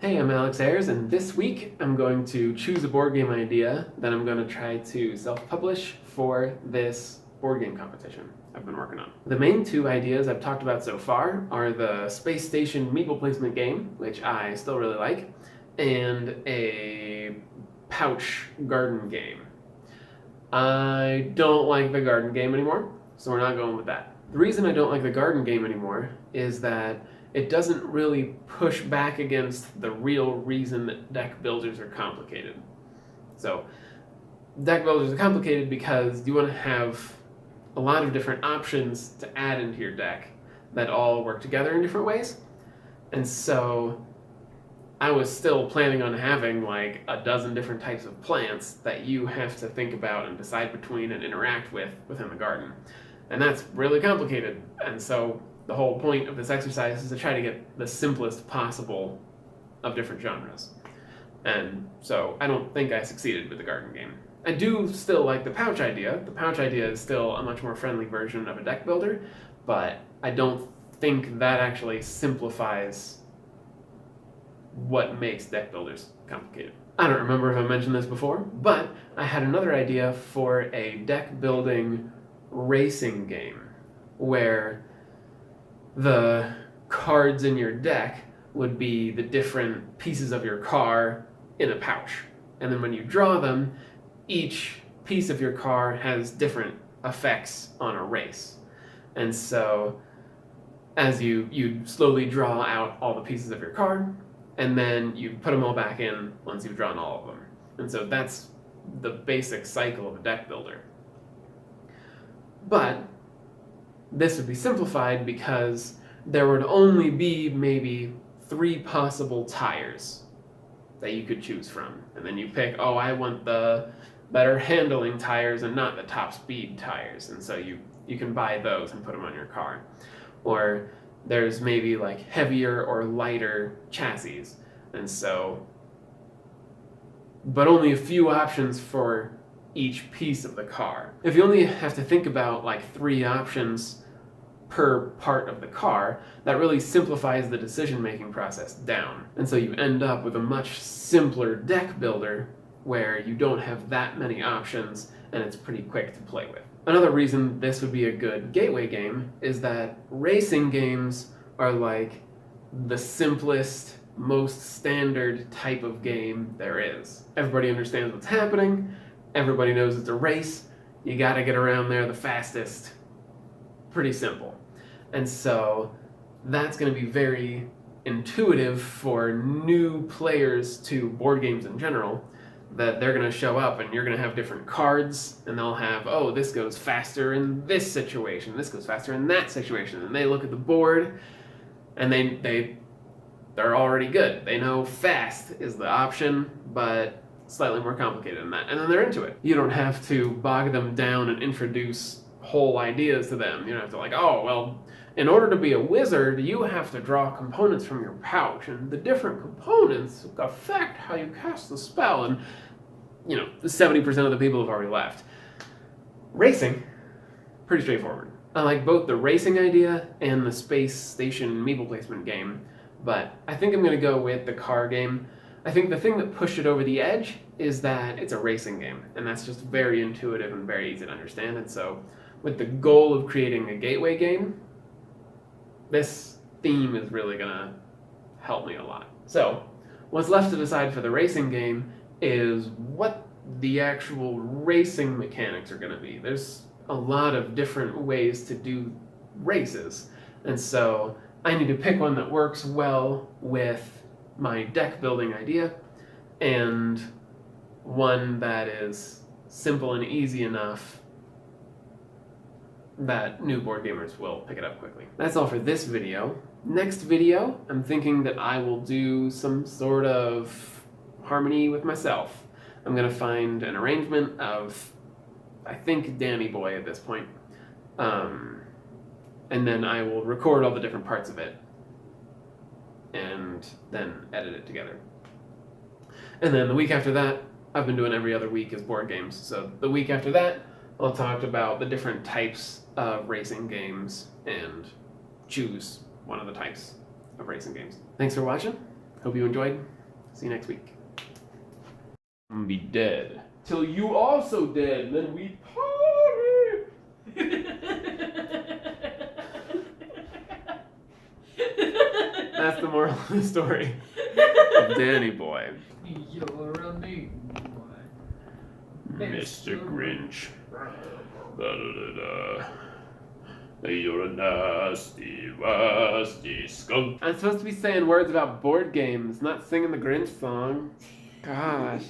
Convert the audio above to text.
Hey, I'm Æyers, and this week I'm going to choose a board game idea that I'm going to try to self-publish for this board game competition I've been working on. The main two ideas I've talked about so far are the space station meeple placement game, which I still really like, and a pouch garden game. I don't like the garden game anymore, so we're not going with that. The reason I don't like the garden game anymore is that it doesn't really push back against the real reason that deck builders are complicated. So, deck builders are complicated because you want to have a lot of different options to add into your deck that all work together in different ways. And so, I was still planning on having like a dozen different types of plants that you have to think about and decide between and interact with within the garden. And that's really complicated. And so, the whole point of this exercise is to try to get the simplest possible of different genres. And so I don't think I succeeded with the garden game. I do still like the pouch idea. The pouch idea is still a much more friendly version of a deck builder, but I don't think that actually simplifies what makes deck builders complicated. I don't remember if I mentioned this before, but I had another idea for a deck building racing game where the cards in your deck would be the different pieces of your car in a pouch. And then when you draw them, each piece of your car has different effects on a race. And so as you slowly draw out all the pieces of your card, and then you put them all back in once you've drawn all of them. And so that's the basic cycle of a deck builder. But this would be simplified because there would only be maybe 3 possible tires that you could choose from. And then you pick, oh, I want the better handling tires and not the top speed tires. And so you can buy those and put them on your car. Or there's maybe like heavier or lighter chassis. And so, but only a few options for each piece of the car. If you only have to think about like 3 options per part of the car, that really simplifies the decision-making process down. And so you end up with a much simpler deck builder where you don't have that many options and it's pretty quick to play with. Another reason this would be a good gateway game is that racing games are like the simplest, most standard type of game there is. Everybody understands what's happening, everybody knows it's a race, you gotta get around there the fastest. Pretty simple. And so that's going to be very intuitive for new players to board games in general, that they're going to show up and you're going to have different cards and they'll have, oh, this goes faster in this situation, this goes faster in that situation. And they look at the board and they're already good. They know fast is the option, but slightly more complicated than that. And then they're into it. You don't have to bog them down and introduce whole ideas to them. You don't have to like, oh, well, in order to be a wizard, you have to draw components from your pouch, and the different components affect how you cast the spell, and, 70% of the people have already left. Racing, pretty straightforward. I like both the racing idea and the space station meeple placement game, but I think I'm going to go with the car game. I think the thing that pushed it over the edge is that it's a racing game, and that's just very intuitive and very easy to understand, and so with the goal of creating a gateway game, this theme is really going to help me a lot. So, what's left to decide for the racing game is what the actual racing mechanics are going to be. There's a lot of different ways to do races, and so I need to pick one that works well with my deck building idea, and one that is simple and easy enough that new board gamers will pick it up quickly. That's all for this video. Next video, I'm thinking that I will do some sort of harmony with myself. I'm gonna find an arrangement of, I think, Danny Boy at this point. And then I will record all the different parts of it and then edit it together. And then the week after that, I've been doing every other week as board games. So the week after that, I'll talk about the different types of racing games and choose one of the types of racing games. Thanks for watching. Hope you enjoyed. See you next week. I'm gonna be dead. Till you also dead, and then we party! That's the moral of the story of Danny Boy. You're a mean boy. Mr. Grinch. Da-da-da-da. You're a nasty, rusty skunk. I'm supposed to be saying words about board games, not singing the Grinch song. Gosh.